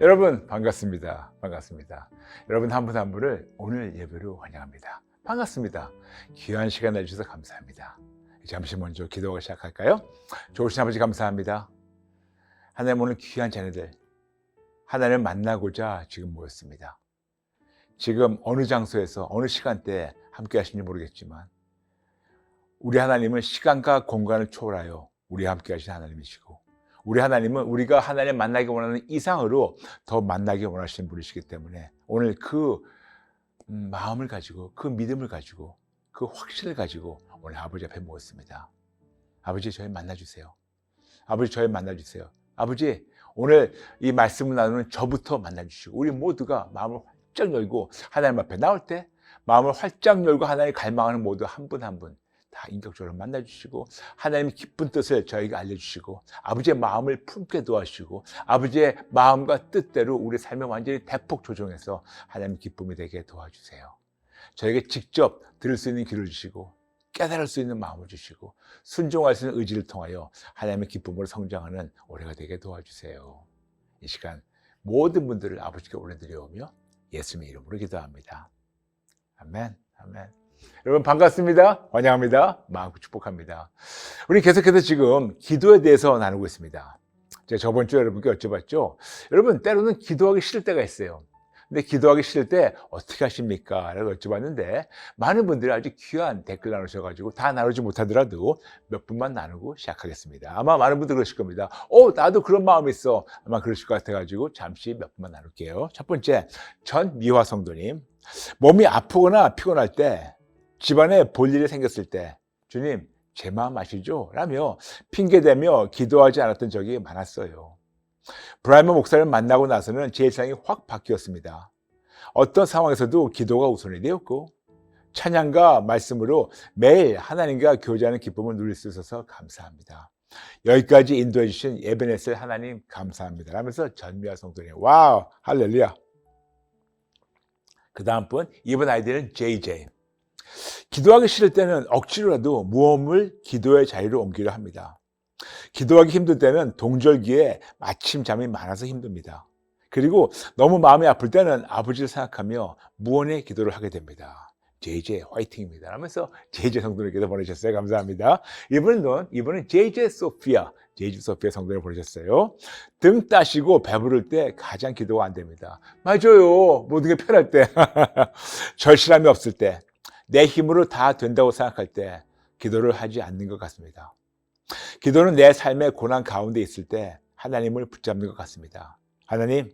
여러분 반갑습니다. 반갑습니다. 여러분 한 분 한 분을 오늘 예배로 환영합니다. 반갑습니다. 귀한 시간 내주셔서 감사합니다. 잠시 먼저 기도하고 시작할까요? 좋으신 아버지 감사합니다. 하나님 오늘 귀한 자녀들 하나님을 만나고자 지금 모였습니다. 지금 어느 장소에서 어느 시간대에 함께 하시는지 모르겠지만 우리 하나님은 시간과 공간을 초월하여 우리와 함께 하신 하나님이시고 우리 하나님은 우리가 하나님 만나기 원하는 이상으로 더 만나기 원하시는 분이시기 때문에 오늘 그 마음을 가지고 그 믿음을 가지고 그 확신을 가지고 오늘 아버지 앞에 모였습니다. 아버지 저희 만나주세요. 아버지 저희 만나주세요. 아버지 오늘 이 말씀을 나누는 저부터 만나주시고 우리 모두가 마음을 활짝 열고 하나님 앞에 나올 때 마음을 활짝 열고 하나님 갈망하는 모두 한 분 한 분 다 인격적으로 만나주시고 하나님의 기쁜 뜻을 저희에게 알려주시고 아버지의 마음을 품게 도와주시고 아버지의 마음과 뜻대로 우리 삶을 완전히 대폭 조정해서 하나님의 기쁨이 되게 도와주세요. 저에게 직접 들을 수 있는 귀를 주시고 깨달을 수 있는 마음을 주시고 순종할 수 있는 의지를 통하여 하나님의 기쁨으로 성장하는 올해가 되게 도와주세요. 이 시간 모든 분들을 아버지께 올려드려오며 예수님의 이름으로 기도합니다. 아멘. 아멘. 여러분 반갑습니다. 환영합니다. 마음껏 축복합니다. 우리 계속해서 지금 기도에 대해서 나누고 있습니다. 제가 저번 주에 여러분께 여쭤봤죠. 여러분 때로는 기도하기 싫을 때가 있어요. 근데 기도하기 싫을 때 어떻게 하십니까? 라고 여쭤봤는데 많은 분들이 아주 귀한 댓글 나누셔가지고 다 나누지 못하더라도 몇 분만 나누고 시작하겠습니다. 아마 많은 분들 그러실 겁니다. 나도 그런 마음이 있어. 아마 그러실 것 같아가지고 잠시 몇 분만 나눌게요. 첫 번째, 전미화 성도님. 몸이 아프거나 피곤할 때 집안에 볼 일이 생겼을 때 주님 제 마음 아시죠? 라며 핑계대며 기도하지 않았던 적이 많았어요. 브라이먼 목사를 만나고 나서는 제 일상이 확 바뀌었습니다. 어떤 상황에서도 기도가 우선이 되었고 찬양과 말씀으로 매일 하나님과 교제하는 기쁨을 누릴 수 있어서 감사합니다. 여기까지 인도해 주신 에베네셀 하나님 감사합니다. 라면서 전미아 성도님 와우 할렐루야. 그 다음 분 이번 아이디는 JJ. 기도하기 싫을 때는 억지로라도 무엇을 기도의 자리로 옮기려 합니다. 기도하기 힘들 때는 동절기에 마침 잠이 많아서 힘듭니다. 그리고 너무 마음이 아플 때는 아버지를 생각하며 무언의 기도를 하게 됩니다. JJ 화이팅입니다. 하면서 JJ 성도님께서 보내셨어요. 감사합니다. 이분은 JJ 소피아 성도님 보내셨어요. 등 따시고 배부를 때 가장 기도가 안 됩니다. 맞아요. 모든 게 편할 때 절실함이 없을 때 내 힘으로 다 된다고 생각할 때 기도를 하지 않는 것 같습니다. 기도는 내 삶의 고난 가운데 있을 때 하나님을 붙잡는 것 같습니다. 하나님,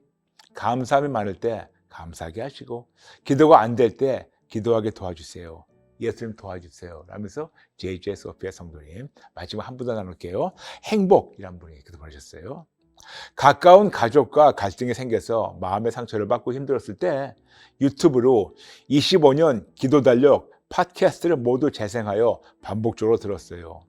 감사함이 많을 때 감사하게 하시고 기도가 안 될 때 기도하게 도와주세요. 예수님 도와주세요. 라면서 JJ 소피아 성도님 마지막 한 분 더 나눌게요. 행복이란 분이 기도 보내셨어요. 가까운 가족과 갈등이 생겨서 마음의 상처를 받고 힘들었을 때 유튜브로 25년 기도 달력 팟캐스트를 모두 재생하여 반복적으로 들었어요.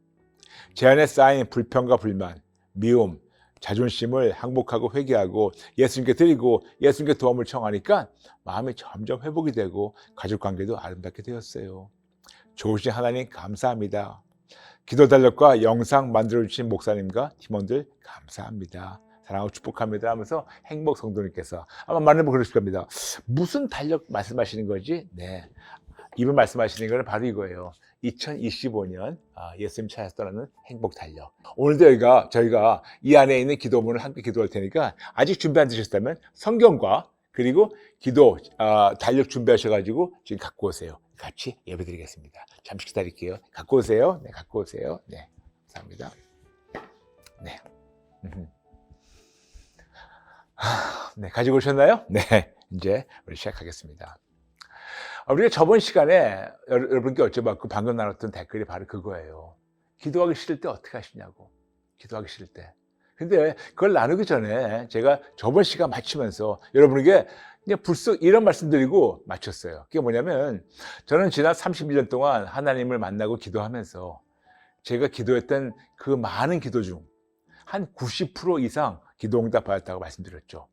제 안에 쌓인 불평과 불만, 미움, 자존심을 항복하고 회개하고 예수님께 드리고 예수님께 도움을 청하니까 마음이 점점 회복이 되고 가족관계도 아름답게 되었어요. 좋으신 하나님 감사합니다. 기도 달력과 영상 만들어주신 목사님과 팀원들 감사합니다. 사랑하고 축복합니다 하면서 행복 성도님께서 아마 많은 분 그러실 겁니다. 무슨 달력 말씀하시는 거지? 네, 이분 말씀하시는 거는 바로 이거예요. 2025년 예수님 찾아서 떠나는 행복 달력. 오늘도 저희가 이 안에 있는 기도문을 함께 기도할 테니까 아직 준비 안 되셨다면 성경과 그리고 기도 달력 준비하셔가지고 지금 갖고 오세요. 같이 예배드리겠습니다. 잠시 기다릴게요. 갖고 오세요. 네, 갖고 오세요. 네, 감사합니다. 네. 네, 가지고 오셨나요? 네, 이제 우리 시작하겠습니다. 우리가 저번 시간에 여러분께 여쭤봤고 방금 나눴던 댓글이 바로 그거예요. 기도하기 싫을 때 어떻게 하시냐고. 기도하기 싫을 때. 근데 그걸 나누기 전에 제가 저번 시간 마치면서 여러분에게 그냥 불쑥 이런 말씀 드리고 마쳤어요. 그게 뭐냐면 저는 지난 31년 동안 하나님을 만나고 기도하면서 제가 기도했던 그 많은 기도 중 한 90% 이상 기도 응답 받았다고 말씀드렸죠.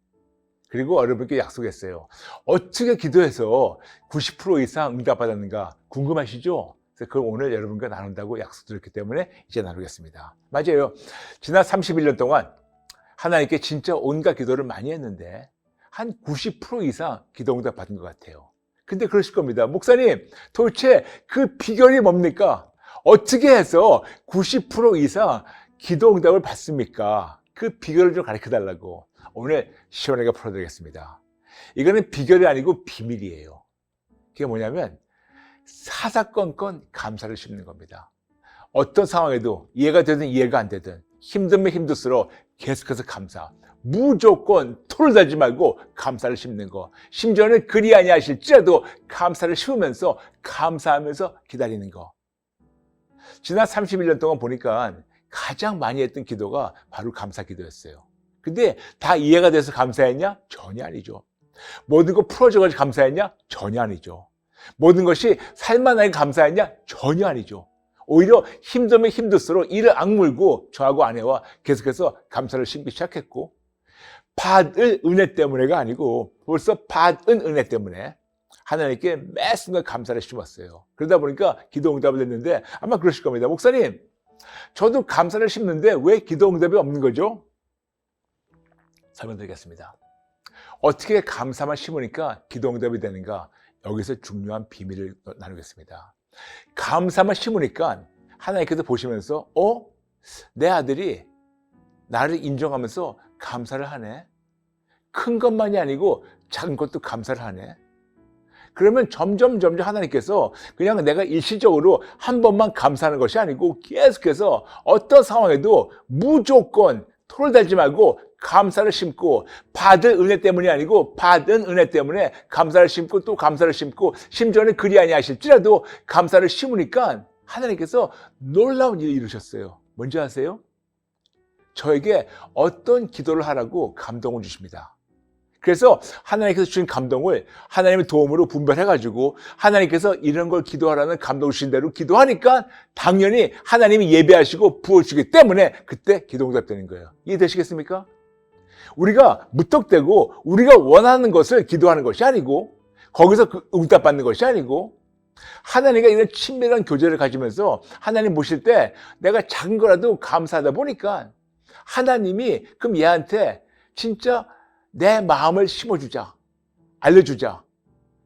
그리고 여러분께 약속했어요. 어떻게 기도해서 90% 이상 응답 받았는가 궁금하시죠? 그래서 그걸 오늘 여러분과 나눈다고 약속드렸기 때문에 이제 나누겠습니다. 맞아요. 지난 31년 동안 하나님께 진짜 온갖 기도를 많이 했는데 한 90% 이상 기도 응답 받은 것 같아요. 근데 그러실 겁니다. 목사님, 도대체 그 비결이 뭡니까? 어떻게 해서 90% 이상 기도 응답을 받습니까? 그 비결을 좀 가르쳐 달라고 오늘 시원하게 풀어드리겠습니다. 이거는 비결이 아니고 비밀이에요. 그게 뭐냐면 사사건건 감사를 심는 겁니다. 어떤 상황에도 이해가 되든 이해가 안 되든 힘들면 힘들수록 계속해서 감사. 무조건 토를 달지 말고 감사를 심는 거. 심지어는 그리 아니하실지라도 감사를 심으면서 감사하면서 기다리는 거. 지난 31년 동안 보니까 가장 많이 했던 기도가 바로 감사 기도였어요. 근데 다 이해가 돼서 감사했냐? 전혀 아니죠. 모든 거 풀어져가지고 감사했냐? 전혀 아니죠. 모든 것이 살만하게 감사했냐? 전혀 아니죠. 오히려 힘들면 힘들수록 이를 악물고 저하고 아내와 계속해서 감사를 심기 시작했고, 받을 은혜 때문에가 아니고 벌써 받은 은혜 때문에 하나님께 매 순간 감사를 심었어요. 그러다 보니까 기도 응답을 했는데 아마 그러실 겁니다. 목사님, 저도 감사를 심는데 왜 기도 응답이 없는 거죠? 설명드리겠습니다. 어떻게 감사만 심으니까 기도 응답이 되는가? 여기서 중요한 비밀을 나누겠습니다. 감사만 심으니까 하나님께서 보시면서 내 아들이 나를 인정하면서 감사를 하네. 큰 것만이 아니고 작은 것도 감사를 하네. 그러면 점점 하나님께서 그냥 내가 일시적으로 한 번만 감사하는 것이 아니고 계속해서 어떤 상황에도 무조건 토를 달지 말고 감사를 심고, 받을 은혜 때문이 아니고 받은 은혜 때문에 감사를 심고 또 감사를 심고, 심지어는 그리 아니하실지라도 감사를 심으니까 하나님께서 놀라운 일을 이루셨어요. 뭔지 아세요? 저에게 어떤 기도를 하라고 감동을 주십니다. 그래서 하나님께서 주신 감동을 하나님의 도움으로 분별해가지고 하나님께서 이런 걸 기도하라는 감동 주신 대로 기도하니까 당연히 하나님이 예배하시고 부어주기 때문에 그때 기도 응답되는 거예요. 이해되시겠습니까? 우리가 무턱대고 우리가 원하는 것을 기도하는 것이 아니고 거기서 응답받는 것이 아니고 하나님과 이런 친밀한 교제를 가지면서 하나님 모실 때 내가 작은 거라도 감사하다 보니까 하나님이 그럼 얘한테 진짜 내 마음을 심어주자, 알려주자.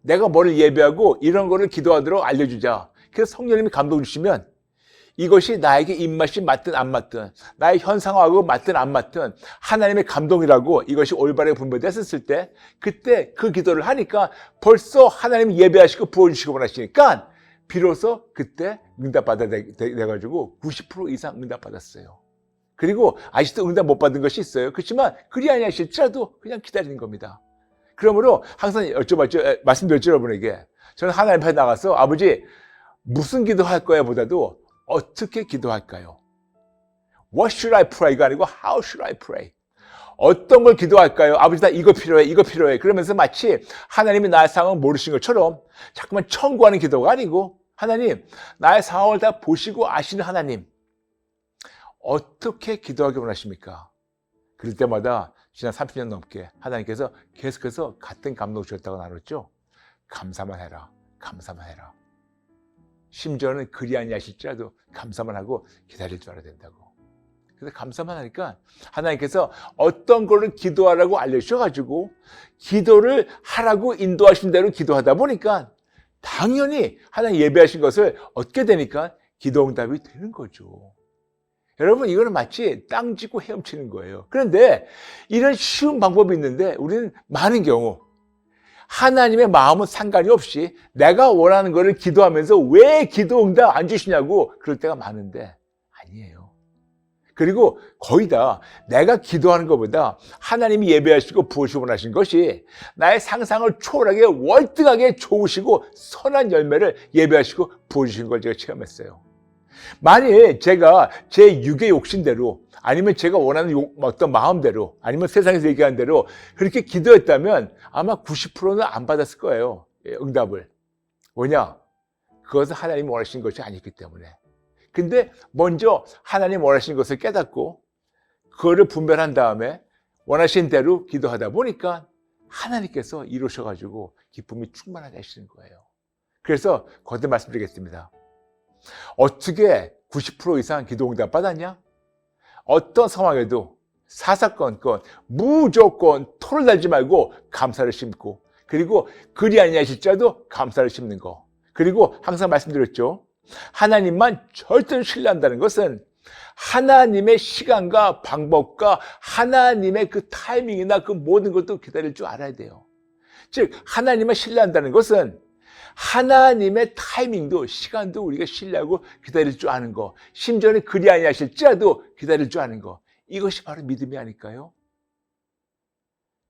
내가 뭐를 예배하고 이런 거를 기도하도록 알려주자. 그래서 성령님이 감동 주시면 이것이 나에게 입맛이 맞든 안 맞든 나의 현상하고 맞든 안 맞든 하나님의 감동이라고 이것이 올바르게 분별됐었을 때 그때 그 기도를 하니까 벌써 하나님이 예배하시고 부어주시고 하시니까 비로소 그때 응답받아 돼가지고 90% 이상 응답받았어요. 그리고 아직도 응답 못 받은 것이 있어요. 그렇지만 그리 아니하실지라도 그냥 기다리는 겁니다. 그러므로 항상 말씀드렸죠, 여러분에게. 저는 하나님 앞에 나가서 아버지 무슨 기도할 거야 보다도 어떻게 기도할까요? What should I pray가 아니고 How should I pray? 어떤 걸 기도할까요? 아버지 나 이거 필요해. 그러면서 마치 하나님이 나의 상황을 모르신 것처럼 자꾸만 청구하는 기도가 아니고 하나님 나의 상황을 다 보시고 아시는 하나님 어떻게 기도하기 원하십니까? 그럴 때마다 지난 30년 넘게 하나님께서 계속해서 같은 감동 주셨다고 나눴죠. 감사만 해라. 심지어는 그리 아니하실지라도 감사만 하고 기다릴 줄 알아야 된다고. 그래서 감사만 하니까 하나님께서 어떤 거를 기도하라고 알려주셔가지고 기도를 하라고 인도하신 대로 기도하다 보니까 당연히 하나님 예배하신 것을 얻게 되니까 기도 응답이 되는 거죠. 여러분 이거는 마치 땅 짚고 헤엄치는 거예요. 그런데 이런 쉬운 방법이 있는데 우리는 많은 경우 하나님의 마음은 상관이 없이 내가 원하는 거를 기도하면서 왜 기도 응답 안 주시냐고 그럴 때가 많은데 아니에요. 그리고 거의 다 내가 기도하는 것보다 하나님이 예배하시고 부으시고 원하신 것이 나의 상상을 초월하게 월등하게 좋으시고 선한 열매를 예배하시고 부어주신 걸 제가 체험했어요. 만일 제가 제 육의 욕심대로 아니면 제가 원하는 어떤 마음대로 아니면 세상에서 얘기하는 대로 그렇게 기도했다면 아마 90%는 안 받았을 거예요. 응답을. 뭐냐? 그것은 하나님이 원하시는 것이 아니기 때문에. 근데 먼저 하나님 원하시는 것을 깨닫고 그거를 분별한 다음에 원하신 대로 기도하다 보니까 하나님께서 이루셔가지고 기쁨이 충만하게 하시는 거예요. 그래서 거듭 말씀드리겠습니다. 어떻게 90% 이상 기도 응답 받았냐? 어떤 상황에도 사사건건 무조건 토를 달지 말고 감사를 심고, 그리고 그리 아니하실지라도 감사를 심는 거. 그리고 항상 말씀드렸죠. 하나님만 절대로 신뢰한다는 것은 하나님의 시간과 방법과 하나님의 그 타이밍이나 그 모든 것도 기다릴 줄 알아야 돼요. 즉 하나님을 신뢰한다는 것은 하나님의 타이밍도 시간도 우리가 신뢰하고 기다릴 줄 아는 거, 심지어는 그리 아니하실지라도 기다릴 줄 아는 거, 이것이 바로 믿음이 아닐까요?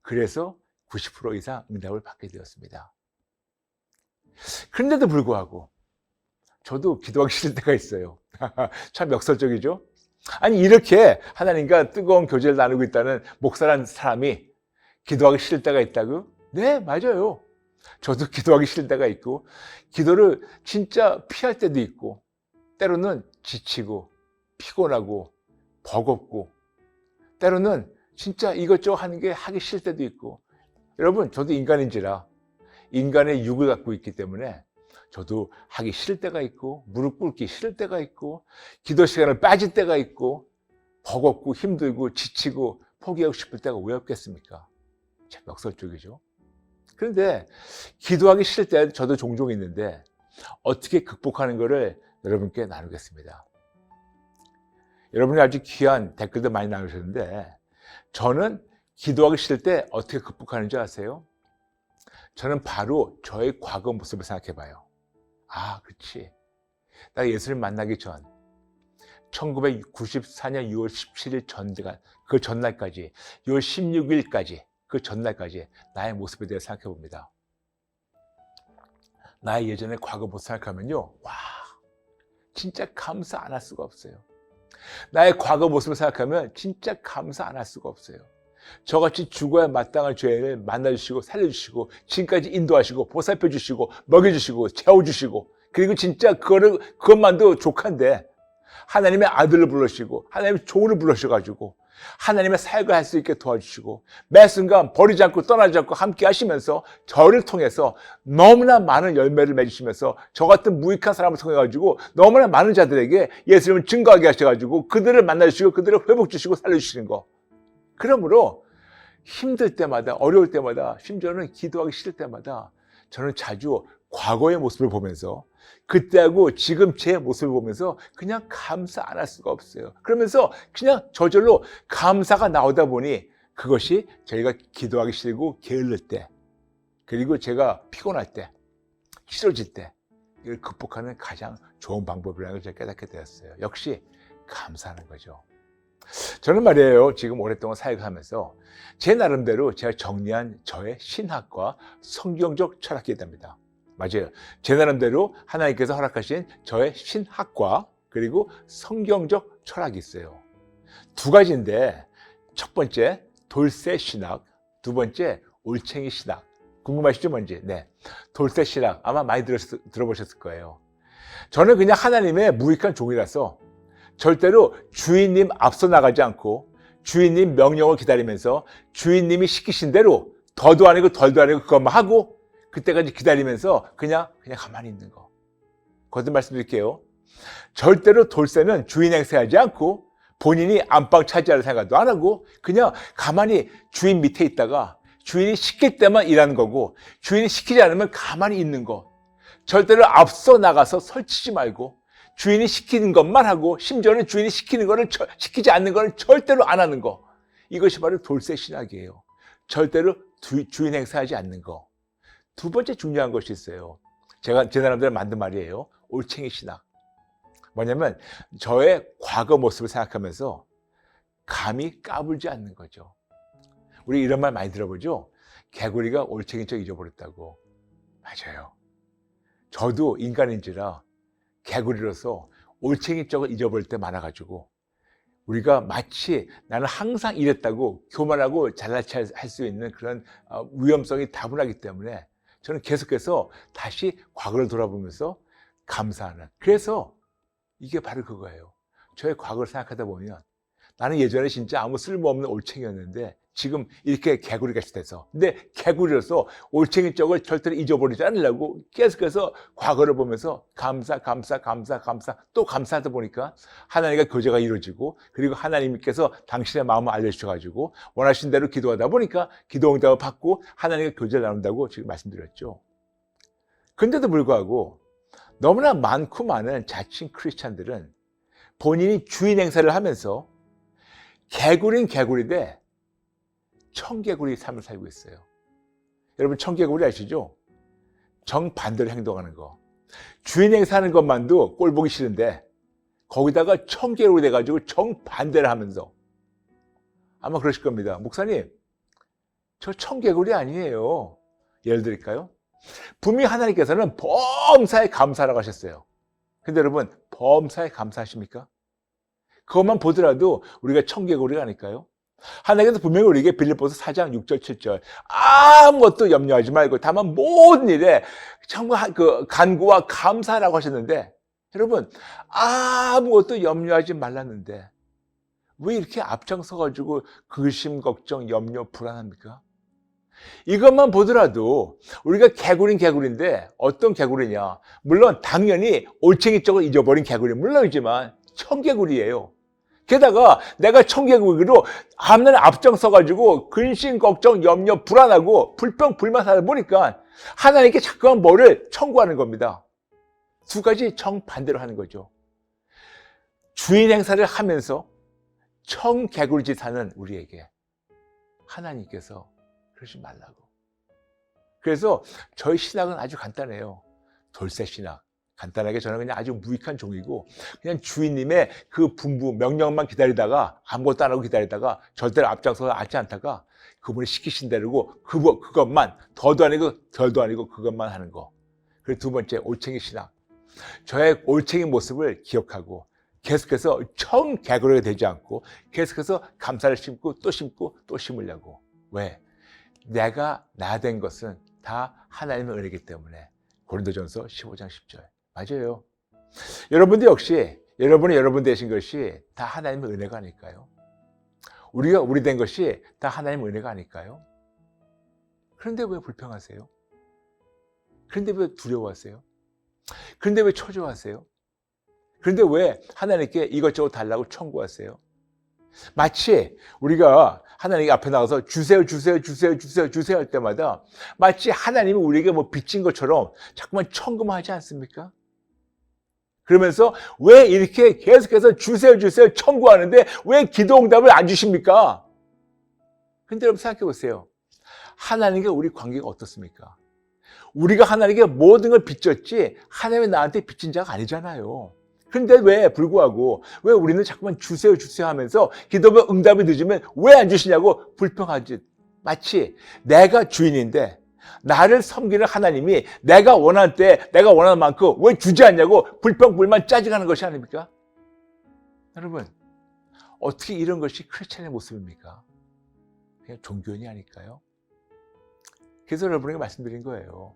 그래서 90% 이상 응답을 받게 되었습니다. 그런데도 불구하고 저도 기도하기 싫을 때가 있어요. 참 역설적이죠? 아니 이렇게 하나님과 뜨거운 교제를 나누고 있다는 목사라는 사람이 기도하기 싫을 때가 있다고? 네, 맞아요. 저도 기도하기 싫을 때가 있고, 기도를 진짜 피할 때도 있고, 때로는 지치고 피곤하고 버겁고, 때로는 진짜 이것저것 하는 게 하기 싫을 때도 있고. 여러분, 저도 인간인지라 인간의 육을 갖고 있기 때문에 저도 하기 싫을 때가 있고, 무릎 꿇기 싫을 때가 있고, 기도 시간을 빠질 때가 있고, 버겁고 힘들고 지치고 포기하고 싶을 때가 왜 없겠습니까? 참 역설적이죠. 그런데 기도하기 싫을 때 저도 종종 있는데 어떻게 극복하는 것을 여러분께 나누겠습니다. 여러분이 아주 귀한 댓글도 많이 나누셨는데, 저는 기도하기 싫을 때 어떻게 극복하는 줄 아세요? 저는 바로 저의 과거 모습을 생각해 봐요. 아, 그치. 나 예수를 만나기 전 1994년 6월 17일 전대가 그 전날까지, 6월 16일까지 그 전날까지 나의 모습에 대해 생각해 봅니다. 나의 예전의 과거 모습 생각하면요, 와, 진짜 감사 안 할 수가 없어요. 나의 과거 모습을 생각하면 진짜 감사 안 할 수가 없어요. 저같이 죽어야 마땅한 죄인을 만나주시고 살려주시고 지금까지 인도하시고 보살펴주시고 먹여주시고 채워주시고, 그리고 진짜 그것만도 족한데 하나님의 아들을 불러주시고 하나님의 종을 불러주셔가지고 하나님의 사역을 할 수 있게 도와주시고 매 순간 버리지 않고 떠나지 않고 함께 하시면서 저를 통해서 너무나 많은 열매를 맺으시면서 저 같은 무익한 사람을 통해 가지고 너무나 많은 자들에게 예수님을 증거하게 하셔가지고 그들을 만나주시고 그들을 회복 주시고 살려주시는 거. 그러므로 힘들 때마다, 어려울 때마다, 심지어는 기도하기 싫을 때마다 저는 자주 과거의 모습을 보면서, 그때하고 지금 제 모습을 보면서 그냥 감사 안 할 수가 없어요. 그러면서 그냥 저절로 감사가 나오다 보니 그것이 저희가 기도하기 싫고 게을릴 때, 그리고 제가 피곤할 때, 싫어질 때 이걸 극복하는 가장 좋은 방법이라는 걸 제가 깨닫게 되었어요. 역시 감사하는 거죠. 저는 말이에요, 지금 오랫동안 사역하면서 제 나름대로 제가 정리한 저의 신학과 성경적 철학이 있답니다. 맞아요. 제 나름대로 하나님께서 허락하신 저의 신학과 그리고 성경적 철학이 있어요. 두 가지인데, 첫 번째 돌쇠 신학, 두 번째 올챙이 신학. 궁금하시죠, 뭔지? 네, 돌쇠 신학 아마 많이 들어보셨을 거예요. 저는 그냥 하나님의 무익한 종이라서 절대로 주인님 앞서 나가지 않고 주인님 명령을 기다리면서 주인님이 시키신 대로 더도 아니고 덜도 아니고 그것만 하고 그때까지 기다리면서 그냥 가만히 있는 거. 거듭 말씀드릴게요. 절대로 돌쇠는 주인 행세하지 않고 본인이 안방 차지할 생각도 안 하고 그냥 가만히 주인 밑에 있다가 주인이 시킬 때만 일하는 거고, 주인이 시키지 않으면 가만히 있는 거. 절대로 앞서 나가서 설치지 말고 주인이 시키는 것만 하고, 심지어는 주인이 시키는 거를 시키지 않는 거를 절대로 안 하는 거. 이것이 바로 돌쇠 신학이에요. 절대로 주인 행세하지 않는 거. 두 번째 중요한 것이 있어요. 제가 제 나름대로 만든 말이에요. 올챙이 신학. 뭐냐면 저의 과거 모습을 생각하면서 감히 까불지 않는 거죠. 우리 이런 말 많이 들어보죠? 개구리가 올챙이 쪽 잊어버렸다고. 맞아요. 저도 인간인지라 개구리로서 올챙이 쪽을 잊어버릴 때 많아가지고, 우리가 마치 나는 항상 이랬다고 교만하고 잘난 체 할 수 있는 그런 위험성이 다분하기 때문에 저는 계속해서 다시 과거를 돌아보면서 감사하는, 그래서 이게 바로 그거예요. 저의 과거를 생각하다 보면 나는 예전에 진짜 아무 쓸모없는 올챙이였는데 지금 이렇게 개구리같이 돼서, 근데 개구리로서 올챙이 쪽을 절대로 잊어버리지 않으려고 계속해서 과거를 보면서 감사 또 감사하다 보니까 하나님과 교제가 이루어지고, 그리고 하나님께서 당신의 마음을 알려주셔가지고 원하신 대로 기도하다 보니까 기도 응답을 받고 하나님과 교제를 나눈다고 지금 말씀드렸죠. 근데도 불구하고 너무나 많고 많은 자칭 크리스찬들은 본인이 주인 행세를 하면서 개구리는 개구리인데 청개구리 삶을 살고 있어요. 여러분, 청개구리 아시죠? 정반대로 행동하는 거. 주인 행사하는 것만도 꼴 보기 싫은데 거기다가 청개구리 돼가지고 정반대를 하면서, 아마 그러실 겁니다. 목사님, 저 청개구리 아니에요. 예를 드릴까요? 분명히 하나님께서는 범사에 감사라고 하셨어요. 근데 여러분, 범사에 감사하십니까? 그것만 보더라도 우리가 청개구리가 아닐까요? 하나님께서 분명히 우리에게 빌립보서 4장 6절 7절 아무것도 염려하지 말고 다만 모든 일에 정말 간구와 감사라고 하셨는데, 여러분, 아무것도 염려하지 말랐는데 왜 이렇게 앞장서가지고 근심, 걱정, 염려, 불안합니까? 이것만 보더라도 우리가 개구리는 개구리인데 어떤 개구리냐? 물론 당연히 올챙이 쪽을 잊어버린 개구리 물론이지만 청개구리예요. 게다가 내가 청개구리로 앞날 앞장서가지고 근심, 걱정, 염려, 불안하고 불평, 불만하다 보니까 하나님께 자꾸만 뭐를 청구하는 겁니다. 두 가지 정반대로 하는 거죠. 주인 행사를 하면서 청개구리짓 하는 우리에게 하나님께서 그러지 말라고. 그래서 저희 신학은 아주 간단해요. 돌쇠 신학. 간단하게 저는 그냥 아주 무익한 종이고, 그냥 주인님의 그 분부, 명령만 기다리다가 아무것도 안 하고 기다리다가 절대로 앞장서서 하지 않다가 그분이 시키신 대로고 그것만 더도 아니고 덜도 아니고 그것만 하는 거. 그리고 두 번째, 올챙이 신학. 저의 올챙이 모습을 기억하고 계속해서 청개구리가 되지 않고 계속해서 감사를 심고 또 심으려고. 왜? 내가 나 된 것은 다 하나님의 은혜이기 때문에. 고린도전서 15장 10절. 맞아요. 여러분도 역시 여러분 되신 것이 다 하나님의 은혜가 아닐까요? 우리가 우리 된 것이 다 하나님의 은혜가 아닐까요? 그런데 왜 불평하세요? 그런데 왜 두려워하세요? 그런데 왜 초조하세요? 그런데 왜 하나님께 이것저것 달라고 청구하세요? 마치 우리가 하나님 앞에 나가서 주세요 할 때마다 마치 하나님이 우리에게 뭐 빚진 것처럼 자꾸만 청구만 하지 않습니까? 그러면서 왜 이렇게 계속해서 주세요 청구하는데 왜 기도 응답을 안 주십니까? 근데 여러분 생각해 보세요. 하나님과 우리 관계가 어떻습니까? 우리가 하나님께 모든 걸 빚졌지 하나님이 나한테 빚진 자가 아니잖아요. 그런데 왜 불구하고 왜 우리는 자꾸만 주세요 하면서 기도가 응답이 늦으면 왜 안 주시냐고 불평하지. 마치 내가 주인인데 나를 섬기는 하나님이 내가 원할 때 내가 원하는 만큼 왜 주지 않냐고 불평, 불만, 짜증하는 것이 아닙니까? 여러분, 어떻게 이런 것이 크리스찬의 모습입니까? 그냥 종교인이 아닐까요? 그래서 여러분에게 말씀드린 거예요.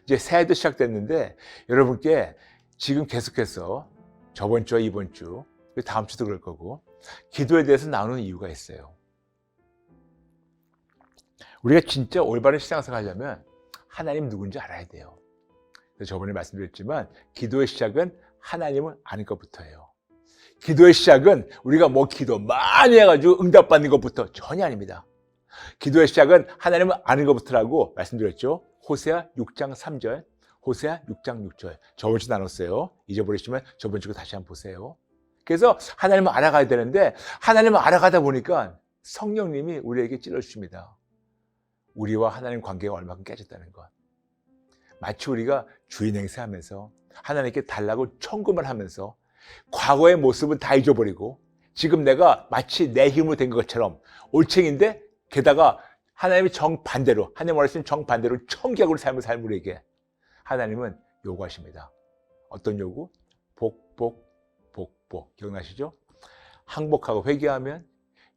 이제 새해도 시작됐는데 여러분께 지금 계속해서 저번 주와 이번 주, 다음 주도 그럴 거고 기도에 대해서 나누는 이유가 있어요. 우리가 진짜 올바른 신앙생활 하려면 하나님 누군지 알아야 돼요. 그래서 저번에 말씀드렸지만 기도의 시작은 하나님을 아는 것부터예요. 기도의 시작은 우리가 뭐 기도 많이 해가지고 응답받는 것부터 전혀 아닙니다. 기도의 시작은 하나님을 아는 것부터라고 말씀드렸죠. 호세아 6장 3절, 호세아 6장 6절. 저번 주 나눴어요. 잊어버리시면 저번 주 다시 한번 보세요. 그래서 하나님을 알아가야 되는데 하나님을 알아가다 보니까 성령님이 우리에게 찔러주십니다. 우리와 하나님 관계가 얼마큼 깨졌다는 것. 마치 우리가 주인 행세하면서 하나님께 달라고 청구만 하면서 과거의 모습은 다 잊어버리고 지금 내가 마치 내 힘으로 된 것처럼 올챙인데 게다가 하나님이 정반대로, 하나님 원하시는 정반대로 청개구리 삶을 살 우리에게 하나님은 요구하십니다. 어떤 요구? 복복. 기억나시죠? 항복하고 회개하면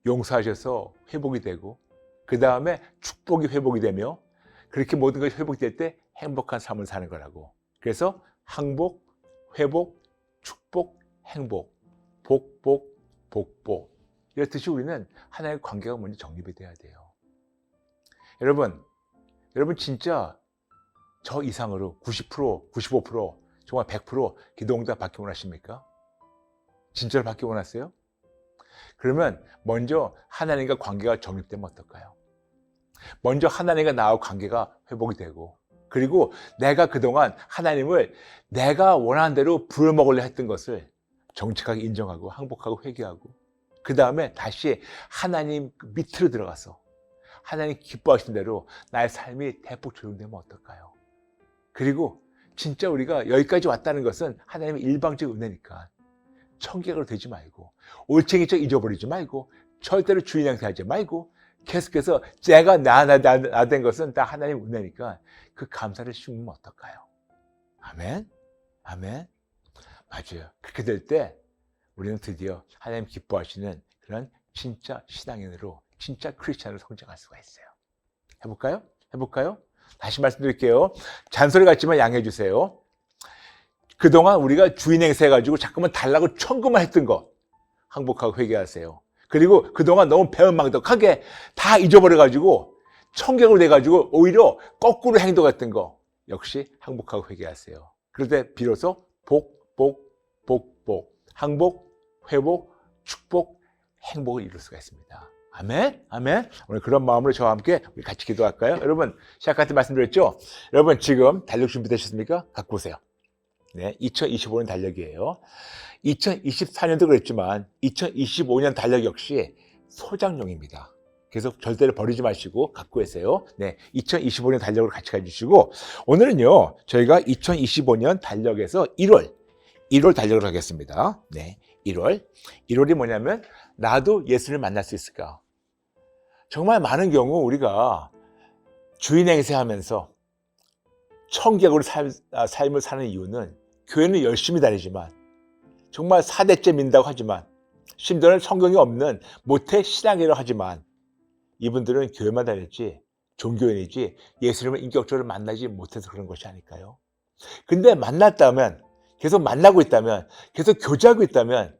용서하셔서 회복이 되고 그 다음에 축복이 회복이 되며 그렇게 모든 것이 회복될 때 행복한 삶을 사는 거라고. 그래서 항복, 회복, 축복, 행복, 복복. 이렇듯이 우리는 하나님의 관계가 먼저 정립이 돼야 돼요. 여러분 진짜 저 이상으로 90%, 95%, 정말 100% 기도 응답 받기 원하십니까? 진짜로 받기 원하세요? 그러면 먼저 하나님과 관계가 정립되면 어떨까요? 먼저 하나님과 나와 관계가 회복이 되고, 그리고 내가 그동안 하나님을 내가 원하는 대로 부려먹으려 했던 것을 정직하게 인정하고 항복하고 회개하고, 그 다음에 다시 하나님 밑으로 들어가서 하나님 기뻐하신 대로 나의 삶이 대폭 조정되면 어떨까요? 그리고 진짜 우리가 여기까지 왔다는 것은 하나님의 일방적 은혜니까 청객으로 되지 말고, 올챙이처럼 잊어버리지 말고, 절대로 주인 행세하지 말고, 계속해서 제가 나 된 것은 다 하나님의 은혜니까 그 감사를 심으면 어떨까요? 아멘? 아멘? 맞아요. 그렇게 될 때 우리는 드디어 하나님 기뻐하시는 그런 진짜 신앙인으로, 진짜 크리스찬으로 성장할 수가 있어요. 해볼까요? 해볼까요? 다시 말씀드릴게요. 잔소리 같지만 양해해 주세요. 그동안 우리가 주인 행세해가지고 자꾸만 달라고 청구만 했던 거 항복하고 회개하세요. 그리고 그동안 너무 배은망덕하게 다 잊어버려가지고 청객으로 돼가지고 오히려 거꾸로 행동했던 거 역시 항복하고 회개하세요. 그럴 때 비로소 복, 항복, 회복, 축복, 행복을 이룰 수가 있습니다. 아멘? 아멘? 오늘 그런 마음으로 저와 함께 우리 같이 기도할까요? 여러분, 시작할 때 말씀드렸죠? 여러분, 지금 달력 준비되셨습니까? 갖고 오세요. 네, 2025년 달력이에요. 2024년도 그랬지만 2025년 달력 역시 소장용입니다. 그래서 절대로 버리지 마시고 갖고 계세요. 네, 2025년 달력으로 같이 가주시고, 오늘은요 저희가 2025년 달력에서 1월 달력을 하겠습니다. 네, 1월이 뭐냐면 나도 예수를 만날 수 있을까? 정말 많은 경우 우리가 주인 행세하면서 청객으로 삶을 사는 이유는 교회는 열심히 다니지만, 정말 4대째 민다고 하지만, 심지어는 성경이 없는 모태 신앙이라고 하지만, 이분들은 교회만 다녔지 종교인이지 예수님을 인격적으로 만나지 못해서 그런 것이 아닐까요? 근데 만났다면, 계속 만나고 있다면, 계속 교제하고 있다면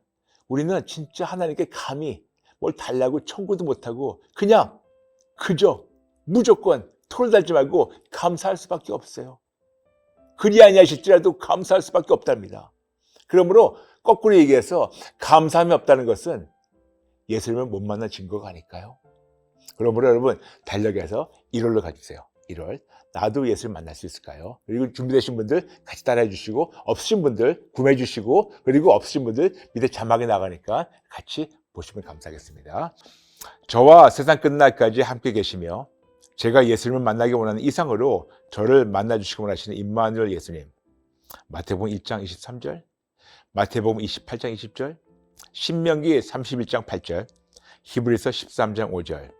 우리는 진짜 하나님께 감히 뭘 달라고 청구도 못하고 그냥 그저 무조건 토를 달지 말고 감사할 수밖에 없어요. 그리 아니하실지라도 감사할 수밖에 없답니다. 그러므로 거꾸로 얘기해서 감사함이 없다는 것은 예수님을 못 만난 증거가 아닐까요? 그러므로 여러분, 달력에서 1월로 가주세요. 1월. 나도 예수를 만날 수 있을까요? 그리고 준비되신 분들 같이 따라해 주시고, 없으신 분들 구매해 주시고, 그리고 없으신 분들 밑에 자막이 나가니까 같이 보시면 감사하겠습니다. 저와 세상 끝날까지 함께 계시며 제가 예수님을 만나기 원하는 이상으로 저를 만나주시기 원하시는 임마누엘 예수님, 마태복음 1장 23절, 마태복음 28장 20절, 신명기 31장 8절, 히브리서 13장 5절,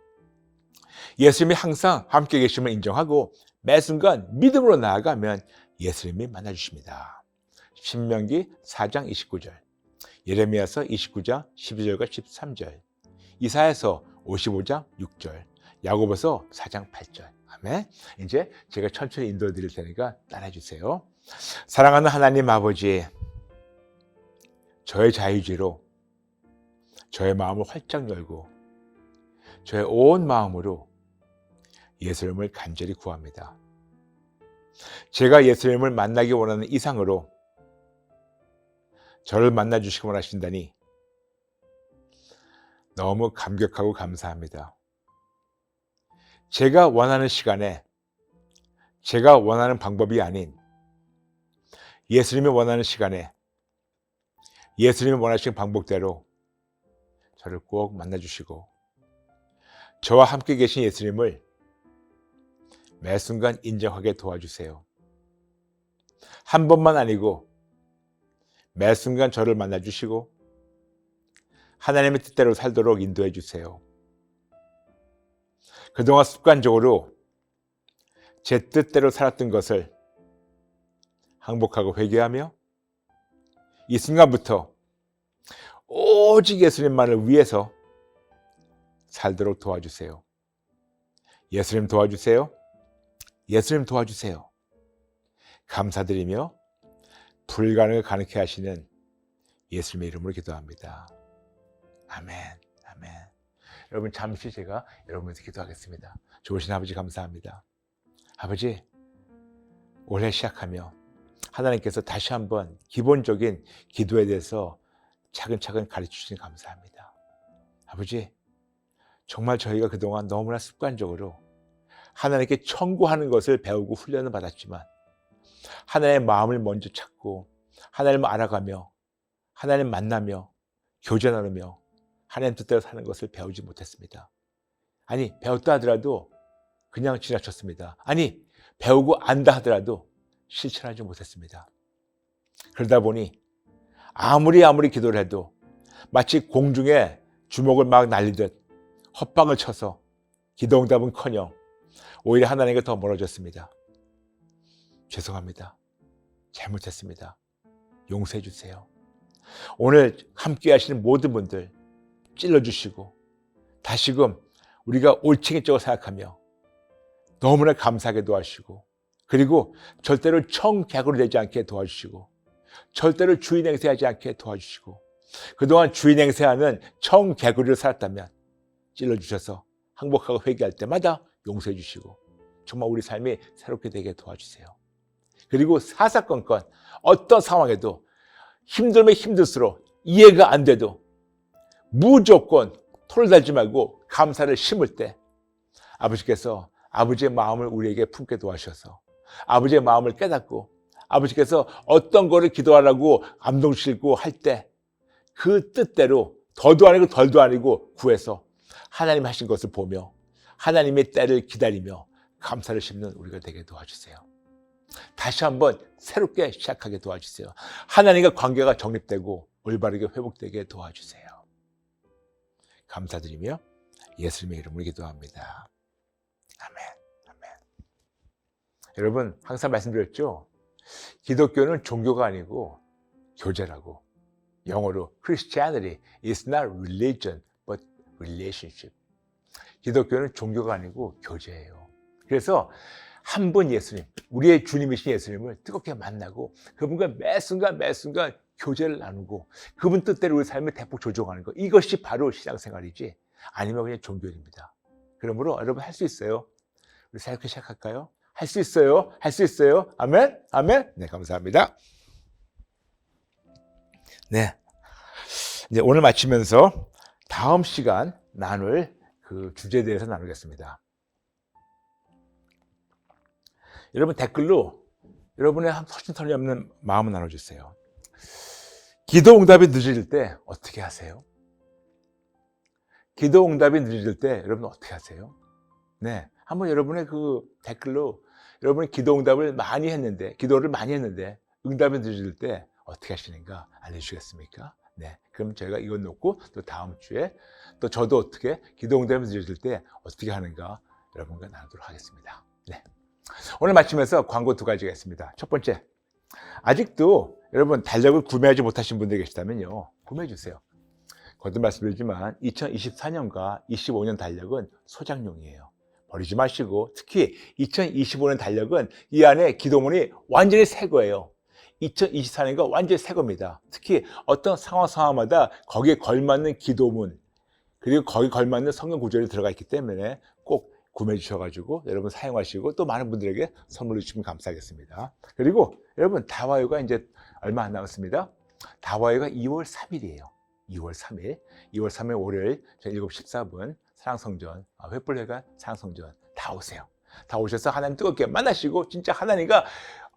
예수님이 항상 함께 계심을 인정하고 매 순간 믿음으로 나아가면 예수님이 만나주십니다. 신명기 4장 29절, 예레미야서 29장 12절과 13절, 이사야서 55장 6절, 야고보서 4장 8절. 아멘. 이제 제가 천천히 인도해 드릴 테니까 따라해 주세요. 사랑하는 하나님 아버지, 저의 자유지로 저의 마음을 활짝 열고 저의 온 마음으로 예수님을 간절히 구합니다. 제가 예수님을 만나기 원하는 이상으로 저를 만나주시기 원하신다니 너무 감격하고 감사합니다. 제가 원하는 시간에 제가 원하는 방법이 아닌 예수님이 원하는 시간에 예수님이 원하시는 방법대로 저를 꼭 만나주시고 저와 함께 계신 예수님을 매 순간 인정하게 도와주세요. 한 번만 아니고 매 순간 저를 만나주시고 하나님의 뜻대로 살도록 인도해 주세요. 그동안 습관적으로 제 뜻대로 살았던 것을 항복하고 회개하며 이 순간부터 오직 예수님만을 위해서 살도록 도와주세요. 예수님 도와주세요. 예수님 도와주세요. 감사드리며 불가능을 가능케 하시는 예수님의 이름으로 기도합니다. 아멘. 아멘. 아멘. 여러분 잠시 제가 여러분에서 기도하겠습니다. 좋으신 아버지 감사합니다. 아버지, 올해 시작하며 하나님께서 다시 한번 기본적인 기도에 대해서 차근차근 가르쳐주시니 감사합니다. 아버지, 정말 저희가 그동안 너무나 습관적으로 하나님께 청구하는 것을 배우고 훈련을 받았지만 하나님의 마음을 먼저 찾고 하나님을 알아가며 하나님 만나며 교제 나누며 하나님 뜻대로 사는 것을 배우지 못했습니다. 아니, 배웠다 하더라도 그냥 지나쳤습니다. 아니, 배우고 안다 하더라도 실천하지 못했습니다. 그러다 보니 아무리 기도를 해도 마치 공중에 주먹을 막 날리듯 헛방을 쳐서 기도응답은커녕 오히려 하나님과 더 멀어졌습니다. 죄송합니다. 잘못했습니다. 용서해 주세요. 오늘 함께 하시는 모든 분들 찔러주시고 다시금 우리가 올챙이적으로 생각하며 너무나 감사하게 도와주시고 그리고 절대로 청객으로 되지 않게 도와주시고 절대로 주인 행세하지 않게 도와주시고 그동안 주인 행세하는 청개구리로 살았다면 찔러주셔서 항복하고 회개할 때마다 용서해 주시고 정말 우리 삶이 새롭게 되게 도와주세요. 그리고 사사건건 어떤 상황에도 힘들면 힘들수록 이해가 안 돼도 무조건 토를 달지 말고 감사를 심을 때 아버지께서 아버지의 마음을 우리에게 품게 도와주셔서 아버지의 마음을 깨닫고 아버지께서 어떤 거를 기도하라고 감동 주시고 할 때 그 뜻대로 더도 아니고 덜도 아니고 구해서 하나님 하신 것을 보며 하나님의 때를 기다리며 감사를 심는 우리가 되게 도와주세요. 다시 한번 새롭게 시작하게 도와주세요. 하나님과 관계가 정립되고 올바르게 회복되게 도와주세요. 감사드리며 예수님의 이름으로 기도합니다. 아멘. 아멘. 여러분 항상 말씀드렸죠? 기독교는 종교가 아니고 교제라고. 영어로 Christianity is not religion but relationship. 기독교는 종교가 아니고 교제예요. 그래서 한 분 예수님, 우리의 주님이신 예수님을 뜨겁게 만나고 그분과 매 순간 교제를 나누고 그분 뜻대로 우리 삶을 대폭 조종하는 것, 이것이 바로 신앙생활이지 아니면 그냥 종교입니다. 그러므로 여러분 할 수 있어요. 우리 새롭게 시작할까요? 할 수 있어요. 할 수 있어요. 아멘. 아멘. 네, 감사합니다. 네, 이제 오늘 마치면서 다음 시간 나눌 그 주제에 대해서 나누겠습니다. 여러분 댓글로 여러분의 서신털이 없는 마음을 나눠주세요. 기도 응답이 늦어질 때 어떻게 하세요? 기도 응답이 늦어질 때 여러분 어떻게 하세요? 네, 한번 여러분의 그 댓글로 여러분이 기도 응답을 많이 했는데, 기도를 많이 했는데 응답이 늦어질 때 어떻게 하시는가 알려주시겠습니까? 네, 그럼 저희가 이거 놓고 또 다음 주에 또 저도 어떻게 기도 응답이 늦어질 때 어떻게 하는가 여러분과 나누도록 하겠습니다. 네, 오늘 마치면서 광고 두 가지가 있습니다. 첫 번째, 아직도 여러분 달력을 구매하지 못하신 분들 계시다면요, 구매해 주세요. 거듭 말씀드리지만 2024년과 25년 달력은 소장용이에요. 버리지 마시고, 특히 2025년 달력은 이 안에 기도문이 완전히 새 거예요. 2024년과 완전히 새 겁니다. 특히 어떤 상황마다 거기에 걸맞는 기도문, 그리고 거기에 걸맞는 성경 구절이 들어가 있기 때문에 꼭 구매해 주셔가지고 여러분 사용하시고 또 많은 분들에게 선물로 주시면 감사하겠습니다. 그리고 여러분 다와요가 이제 얼마 안 남았습니다. 다와요가 2월 3일이에요. 2월 3일 월요일 7시 14분 사랑성전, 횃불회관 사랑성전 다 오세요. 다 오셔서 하나님 뜨겁게 만나시고 진짜 하나님과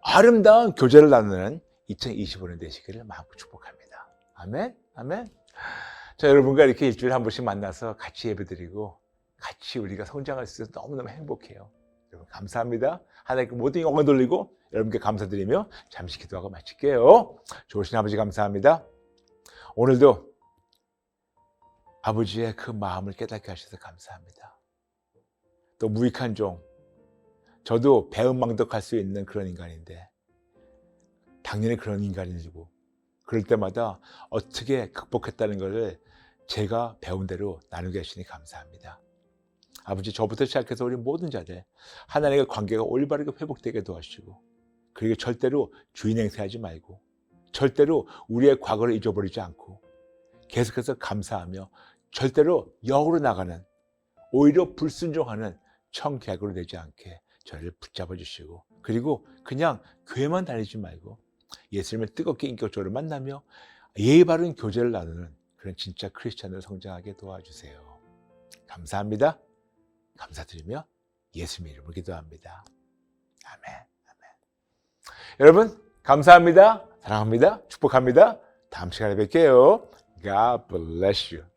아름다운 교제를 나누는 2025년 되시기를 마음껏 축복합니다. 아멘. 아멘. 자, 여러분과 이렇게 일주일에 한 번씩 만나서 같이 예배드리고 같이 우리가 성장할 수 있어서 너무너무 행복해요. 여러분 감사합니다. 하나님께 모든 영광 돌리고 여러분께 감사드리며 잠시 기도하고 마칠게요. 좋으신 아버지 감사합니다. 오늘도 아버지의 그 마음을 깨닫게 하셔서 감사합니다. 또 무익한 종, 저도 배은망덕할 수 있는 그런 인간인데 당연히 그런 인간이고 그럴 때마다 어떻게 극복했다는 것을 제가 배운 대로 나누게 하시니 감사합니다. 아버지, 저부터 시작해서 우리 모든 자들 하나님과 관계가 올바르게 회복되게 도와주시고 그리고 절대로 주인 행세하지 말고 절대로 우리의 과거를 잊어버리지 않고 계속해서 감사하며 절대로 역으로 나가는, 오히려 불순종하는 청개구로 되지 않게 저를 붙잡아 주시고, 그리고 그냥 교회만 다니지 말고 예수님을 뜨겁게 인격적으로 만나며 예의 바른 교제를 나누는 그런 진짜 크리스찬으로 성장하게 도와주세요. 감사합니다. 감사드리며 예수님 이름으로 기도합니다. 아멘. 아멘. 여러분 감사합니다. 사랑합니다. 축복합니다. 다음 시간에 뵐게요. God bless you.